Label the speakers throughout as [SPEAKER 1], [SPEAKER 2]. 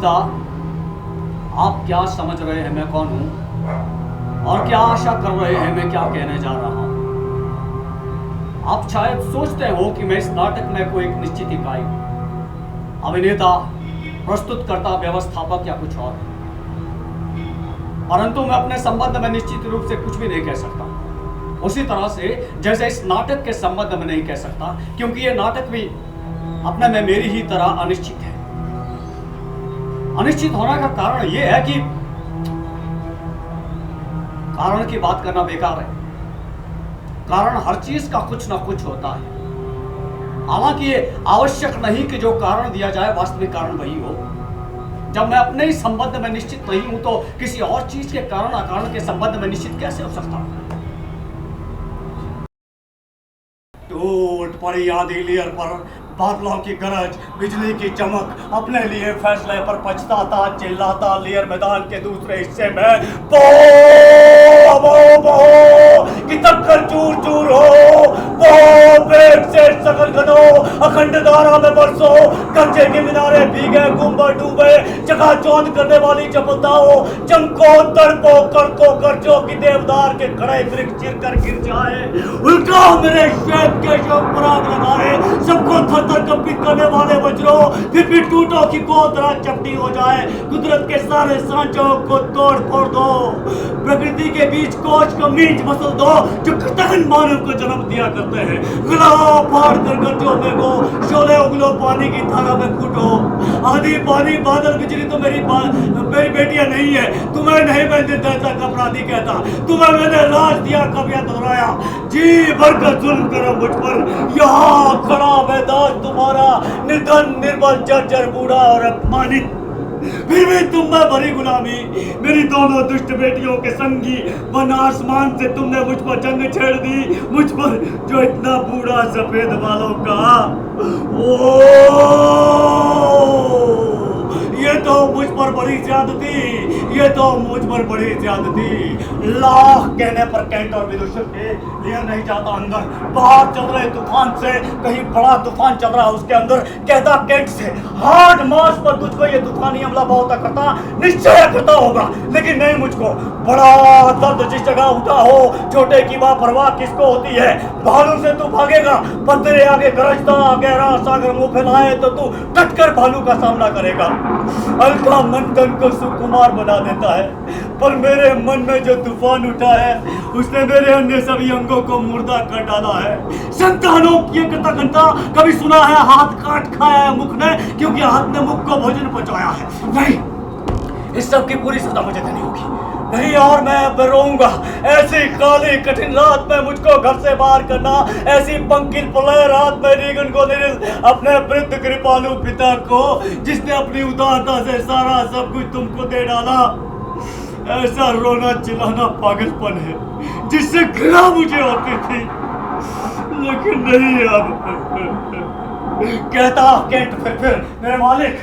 [SPEAKER 1] अभिनेता, आप क्या समझ रहे हैं मैं कौन हूं और क्या आशा कर रहे हैं मैं क्या कहने जा रहा हूं? आप शायद सोचते हो कि मैं इस नाटक में कोई एक निश्चित इकाई हूं, अभिनेता, प्रस्तुतकर्ता, व्यवस्थापक या कुछ और, परंतु मैं अपने संबंध में निश्चित रूप से कुछ भी नहीं कह सकता। उसी तरह से जैसे इस नाटक के संबंध में नहीं कह सकता, क्योंकि ये नाटक भी अपने में मेरी ही तरह अनिश्चित है। अनिश्चित होने का कारण यह है कि कारण की बात करना बेकार है। कारण हर चीज का कुछ ना कुछ होता है। हालांकि ये आवश्यक नहीं कि जो कारण दिया जाए वास्तविक कारण वही हो। जब मैं अपने ही संबंध में निश्चित नहीं हूं तो किसी और चीज के कारण अकारण के संबंध में निश्चित कैसे हो सकता हूं? टूट पड़ी आधी लेयर पर बादलों की गरज, बिजली की चमक, अपने लिए फैसले पर पछताता चिल्लाता लेयर मैदान के दूसरे हिस्से में बो कि टक्कर चूर चूर हो, बेग से सकल घनो अखंड धारा में बरसो, कच्चे के मिनारे भीगे, गुंबद डूबे, चकाचौंध करने वाली चपलताओं, चमको तड़पो करको गरजो कि देवदार के खड़े वृक्ष चिर कर गिर जाए, उल्टा मेरे श्वेत के शोक पराग लगाए, सबको थर थर कंपित करने वाले वज्रों, फिर टूटो की गोदरा चपटी हो जाए, कुदरत के सारे सांचों को तोड़ फोड़ दो, प्रकृति के बीच कोच को मीच मसल दो जो कृतघ्न मानव को जन्म दिया करते हैं। गला फाड़ कर गरजो में गो, शोले उगलो पानी की धारा में फूटो, आधी पानी बादल बिजली तो मेरी बेटियां नहीं है, तुम्हें नहीं मैं निर्दयता का अपराधी कहता, तुम्हें मैंने राज दिया कब या दोहराया, जी भरकर जुल्म करो मुझ पर, यहाँ खड़ा मैदान तुम्हारा निर्धन निर्बल जर्जर बूढ़ा और अपमानित, फिर भी तुम में भरी गुलामी, मेरी दोनों दुष्ट बेटियों के संगी, वन आसमान से तुमने मुझ पर जंग छेड़ दी, मुझ पर जो इतना बूढ़ा सफेद बालों का, ये तो मुझ पर बड़ी ज्यादती, ये तो मुझ पर बड़ी ज्यादती, लाख कहने पर कैंट और विदूषक के लिए नहीं जाता अंदर, बाहर चल रहे तूफान से कहीं बड़ा तूफान चल रहा उसके अंदर, कहता कैंट से हार्ड मार्च पर तुझको ये तूफानी हमला बहुत करता निश्चय करता होगा, लेकिन नहीं मुझको, बड़ा दर्द जिस जगह उठा हो, छोटे की परवाह किसको होती है, भालू से तू भागेगा पर तेरे आगे गरजता गहरा सागर मुंह फैलाए तो तू डटकर भालू का सामना करेगा। हल्का मन तन को सुकुमार बना देता है, पर मेरे मन में जो तूफान उठा है उसने मेरे अन्य सभी अंगों को मुर्दा कर डाला है। संतानों की कृतज्ञता कभी सुना है हाथ काट खाया है मुख ने, क्योंकि हाथ ने मुख को भोजन पहुंचाया है? नहीं, इस सब की पूरी सजा मुझे देनी होगी, नहीं और मैं अब रोऊंगा। ऐसी काली कठिन रात में मुझको घर से बाहर करना, ऐसी पंकिल प्रलय रात में रीगन को निरिल अपने वृद्ध कृपालु पिता को, जिसने अपनी उदारता से सारा सब कुछ तुमको दे डाला, ऐसा रोना चिल्लाना पागलपन है जिससे घृणा मुझे होती थी, लेकिन नहीं अब। कहता कैंट फिर मेरे मालिक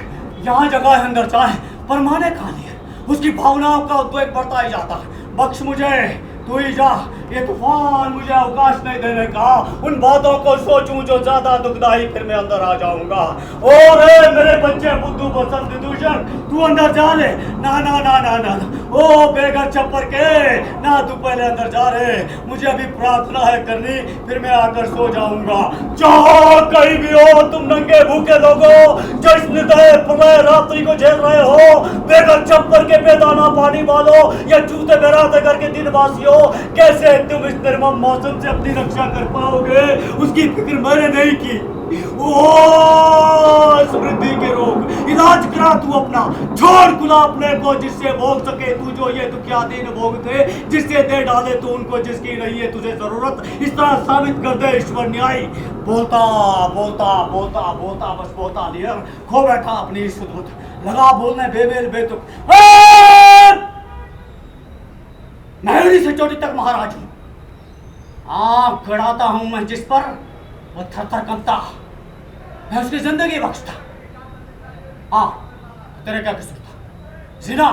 [SPEAKER 1] यहाँ जगह है अंदर जाए, पर माने कहा नहीं है, उसकी भावनाओं का उद्वेग बढ़ता ही जाता है, बख्श मुझे, तू ही जा, ये तूफान मुझे अवकाश नहीं देने का, उन बातों को सोचूं जो ज्यादा दुखदाई, फिर मैं अंदर आ जाऊंगा। और मेरे बच्चे बुद्धू बसंत विदूषण, तू अंदर जा ले, ना ना ना ना ना, ओ बेगर छप्पर के, ना तू पहले अंदर जा रे, मुझे अभी प्रार्थना है करनी, फिर मैं आकर सो जाऊंगा। जहाँ कहीं भी हो तुम नंगे भूखे लोगों जो इस निर्दय प्रलय रात्रि को झेल रहे हो, बेगर छप्पर के बेदाना पानी वालों या जूते बेराते करके दिन वासियों, कैसे तुम इस निर्मम मौसम से अपनी रक्षा कर पाओगे, उसकी फिक्र मैंने नहीं की। समृद्धि के रोग इलाज करा तू अपना, छोड़ खुला अपने को जिससे भोग सके तू जो ये दुखियादीन भोग थे, जिससे दे डाले तू उनको जिसकी नहीं है तुझे जरूरत, इस तरह साबित कर दे ईश्वर न्याय। बोलता बोलता बोलता बोलता बस बोलता लियर खो बैठा अपनी सुध, लगा बोलने बेमेल बेतुक, महरी से चोटी तक महाराज हूं, आंख गड़ाता हूं मैं जिस पर वो थर थर कंपता, मैं उसकी जिंदगी बख्शता। तेरे क्या कसूर था? जिना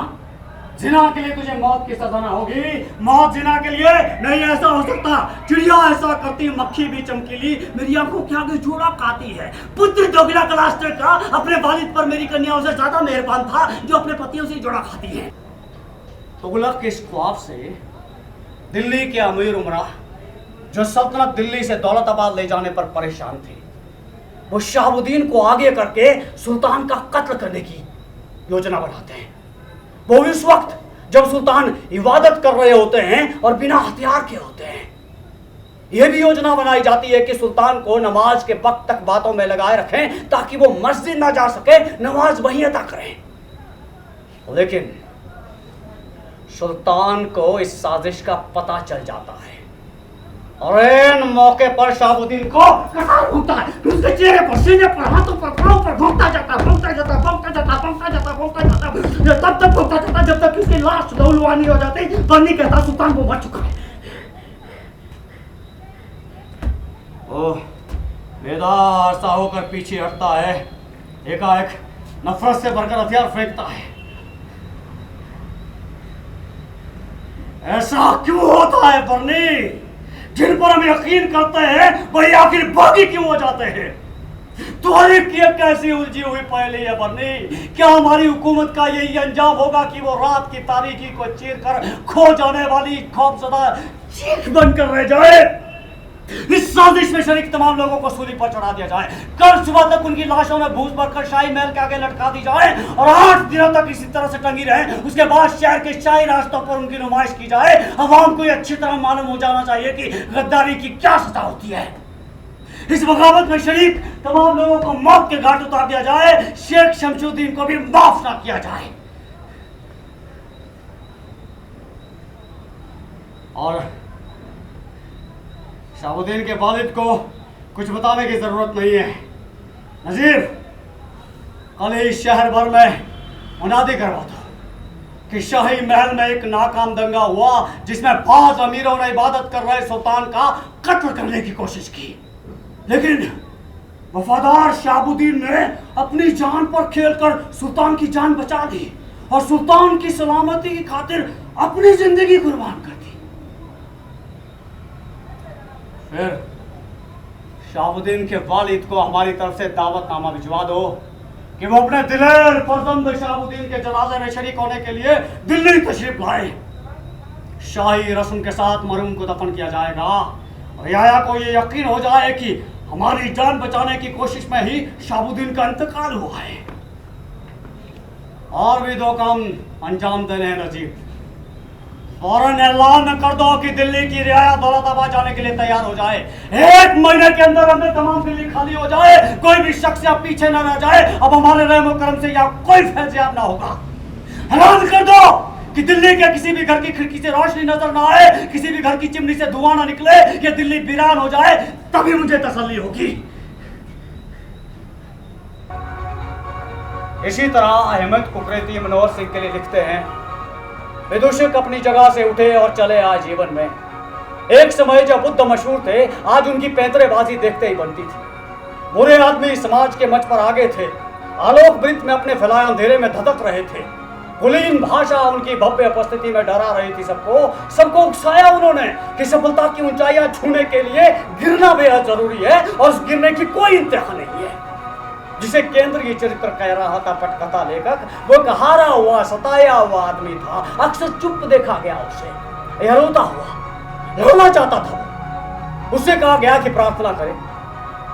[SPEAKER 1] जिना के लिए तुझे मौत की सजा ना होगी, मौत जिना के लिए नहीं। ऐसा हो सकता, चिड़िया ऐसा करती, मक्खी भी चमकीली, मेरी आंखों के आगे जोड़ा खाती है। पुत्र दोगला क्लास्टर का अपने वालिद पर मेरी कन्याओं से ज्यादा मेहरबान था, जो अपने पतियों से जोड़ा खाती है। तुगलक के इस ख्वाब से दिल्ली के अमीर उमरा, जो सल्तनत दिल्ली से दौलताबाद ले जाने पर परेशान थे, वो शहाबुद्दीन को आगे करके सुल्तान का कत्ल करने की योजना बनाते हैं। वो इस वक्त जब सुल्तान इबादत कर रहे होते हैं और बिना हथियार के होते हैं। यह भी योजना बनाई जाती है कि सुल्तान को नमाज के वक्त तक बातों में लगाए रखें, ताकि वो मस्जिद ना जा सके, नमाज वहीं अदा करें। लेकिन सुल्तान को इस साजिश का पता चल जाता है और इन मौके पर शहाबुद्दीन को कसार भूखता है। उसके चेहरे पर, सीने पर, हाथों पर, पांव पर भूखता जाता, भूखता जाता, भूखता जाता, भूखता जाता, भूखता जाता, तब तक भूखता जाता जब तक उसकी लाश दौलवानी हो जाती। बन्नी कहता सुल्तान वो मर चुका है। ओह, बेदार सा होकर पीछे हटता है, एकाएक नफरत से भरकर हथियार फेंकता है। ऐसा क्यों होता है बर्नी? जिन पर हम यकीन करते हैं वही आखिर बागी क्यों हो जाते हैं? तुम्हारी कैसी उलझी हुई पहले है बर्नी? क्या हमारी हुकूमत का यही अंजाम होगा कि वो रात की तारीकी को चीर कर खो जाने वाली खौफजदा चीख बनकर रह जाए? इस साजिश में शरीक तमाम लोगों को सूली पर चढ़ा दिया जाए, कल सुबह तक उनकी लाशों में भूस भरकर शाही महल के आगे लटका दी जाए और 8 दिनों तक इसी तरह से टंगी रहे। उसके बाद शहर के शाही रास्तों पर उनकी नुमाइश की जाए। अवाम को यह अच्छी तरह मालूम हो जाना चाहिए कि गद्दारी की क्या सजा होती है। इस बगावत में शरीक तमाम लोगों को मौत के घाट उतार दिया जाए, शेख शमशुद्दीन को भी माफ ना किया जाए। और शहाबुद्दीन के वालिद को कुछ बताने की जरूरत नहीं है। नजीर, कल ही शहर भर में मुनादी करवा दो कि शाही महल में एक नाकाम दंगा हुआ, जिसमें 5 अमीरों ने इबादत कर रहे सुल्तान का कत्ल करने की कोशिश की, लेकिन वफादार शहाबुद्दीन ने अपनी जान पर खेलकर सुल्तान की जान बचा ली और सुल्तान की सलामती की खातिर अपनी जिंदगी कुर्बान कर दी। फिर शहाबुद्दीन के वालिद को हमारी तरफ से दावतनामा भिजवा दो कि वो अपने दिलेर फर्जंद शहाबुद्दीन के जनाजे में शरीक होने के लिए दिल्ली तशरीफ लाए। शाही रस्म के साथ मरहूम को दफन किया जाएगा और रियाया को ये यकीन हो जाए कि हमारी जान बचाने की कोशिश में ही शहाबुद्दीन का इंतकाल हुआ है। और भी 2 काम अंजाम देने हैं नजीब। फौरन ऐलान कर दो कि दिल्ली की रियाया दौलताबाद जाने के लिए तैयार हो जाए। 1 महीने के अंदर अंदर तमाम दिल्ली खाली हो जाए, कोई भी शख्स यहाँ पीछे न रह जाए। अब हमारे रहम और करम से यहाँ कोई फैज़याब ना होगा। ऐलान कर दो कि दिल्ली के किसी भी घर की खिड़की से रोशनी नजर ना आए, किसी भी घर की चिमनी से धुआं ना निकले, कि दिल्ली वीरान हो जाए, तभी मुझे तसल्ली होगी। इसी तरह अहमद कुकरेती मनोहर सिंह के लिए लिखते हैं, विदूषक अपनी जगह से उठे और चले आए जीवन में। एक समय जब बुद्ध मशहूर थे, आज उनकी पैंतरेबाजी देखते ही बनती थी। बुरे आदमी समाज के मंच पर आगे थे, आलोक वृत्त में अपने फैलाए अंधेरे में धधक रहे थे। कुलीन भाषा उनकी भव्य उपस्थिति में डरा रही थी सबको उकसाया उन्होंने कि सफलता की ऊंचाइयां छूने के लिए गिरना बेहद जरूरी है और उस गिरने की कोई इंतहा नहीं है। जिसे केंद्रीय चरित्र कह रहा था पटकथा लेखक, वो एक हारा हुआ सताया हुआ आदमी था। अक्सर चुप देखा गया उसे, यह रोता हुआ, रोना चाहता था। उससे कहा गया कि प्रार्थना करे।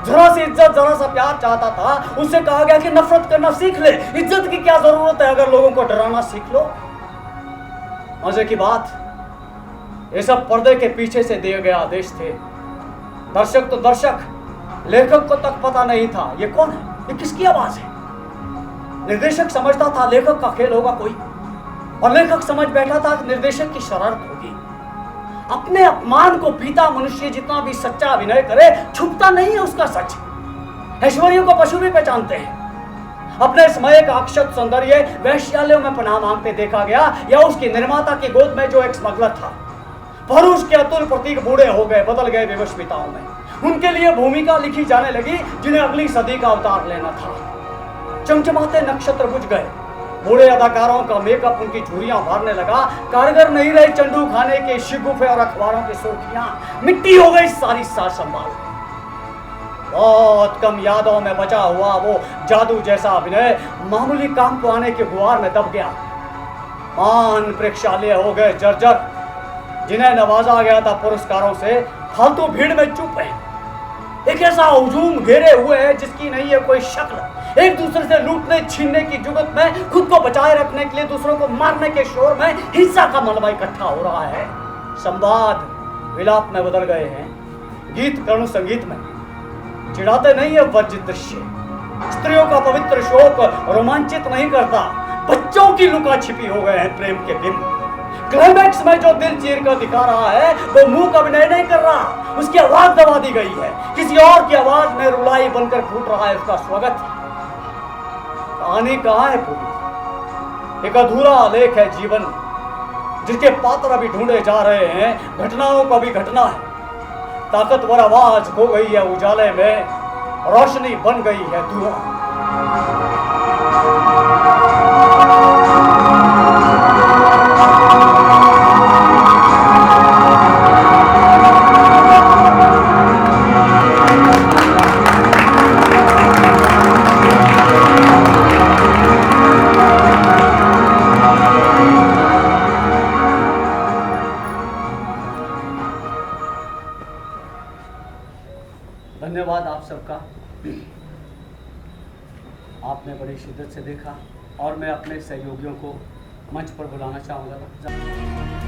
[SPEAKER 1] जरा सी इज्जत, जरा सा प्यार चाहता था। उससे कहा गया कि नफरत करना सीख ले, इज्जत की क्या जरूरत है अगर लोगों को डराना सीख लो। मजे की बात, ये सब पर्दे के पीछे से दिए गए आदेश थे। दर्शक तो दर्शक, लेखक को तक पता नहीं था ये कौन है, ये किसकी आवाज है। निर्देशक समझता था लेखक का खेल होगा कोई, और लेखक समझ बैठा था कि निर्देशक की शरारत होगी। अपने अपमान को पीता मनुष्य जितना भी सच्चा अभिनय करे, छुपता नहीं है उसका सच। ऐश्वर्य को पशु भी पहचानते हैं। अपने समय का अक्षत सौंदर्य वैश्यालयों में पनाह मांगते देखा गया, या उसकी निर्माता की गोद में जो एक स्मगलर था। परुष के अतुल प्रतीक बूढ़े हो गए, बदल गए विवस्मिताओं में। उनके लिए भूमिका लिखी जाने लगी जिन्हें अगली सदी का अवतार लेना था। चमचमाते नक्षत्र बुझ गए, बूढ़े अदाकारों का मेकअप उनकी झुर्रियां भरने लगा। कारगर नहीं रहे चंडू खाने के शिगुफे और अखबारों की सुर्खियां। मिट्टी हो गई सारी साज संभाल। बहुत कम यादों में बचा हुआ वो जादू जैसा अभिनय मामूली काम को आने के गुहार में दब गया। मान प्रेक्षालय हो गए जर्जर। जिन्हें नवाजा गया था पुरस्कारों से, फालतू भीड़ में चुप है। एक ऐसा हुजूम घेरे हुए है जिसकी नहीं है कोई शक्ल। एक दूसरे से लूटने छीनने की जुगत में, खुद को बचाए रखने के लिए दूसरों को मारने के शोर में हिंसा का मलबा इकट्ठा हो रहा है। संवाद विलाप में बदल गए हैं, गीत करुण संगीत में। चिढ़ाते नहीं है वर्जित दृश्य, स्त्रियों का पवित्र शोक रोमांचित नहीं करता। बच्चों की लुका छिपी हो गए हैं प्रेम के बिंब। क्लाइमैक्स में जो दिल चीर कर दिखा रहा है वो मुंह का अभिनय नहीं कर रहा, उसकी आवाज दबा दी गई है। किसी और की आवाज में रुलाई बनकर फूट रहा है उसका स्वागत। कहानी कहाँ है पूरी? एक अधूरा आलेख है जीवन, जिसके पात्र अभी ढूंढे जा रहे हैं। घटनाओं का भी घटना है। ताकतवर आवाज खो गई है उजाले में, रोशनी बन गई है धुआं। धन्यवाद आप सबका। आपने बड़ी शिद्दत से देखा और मैं अपने सहयोगियों को मंच पर बुलाना चाहूँगा।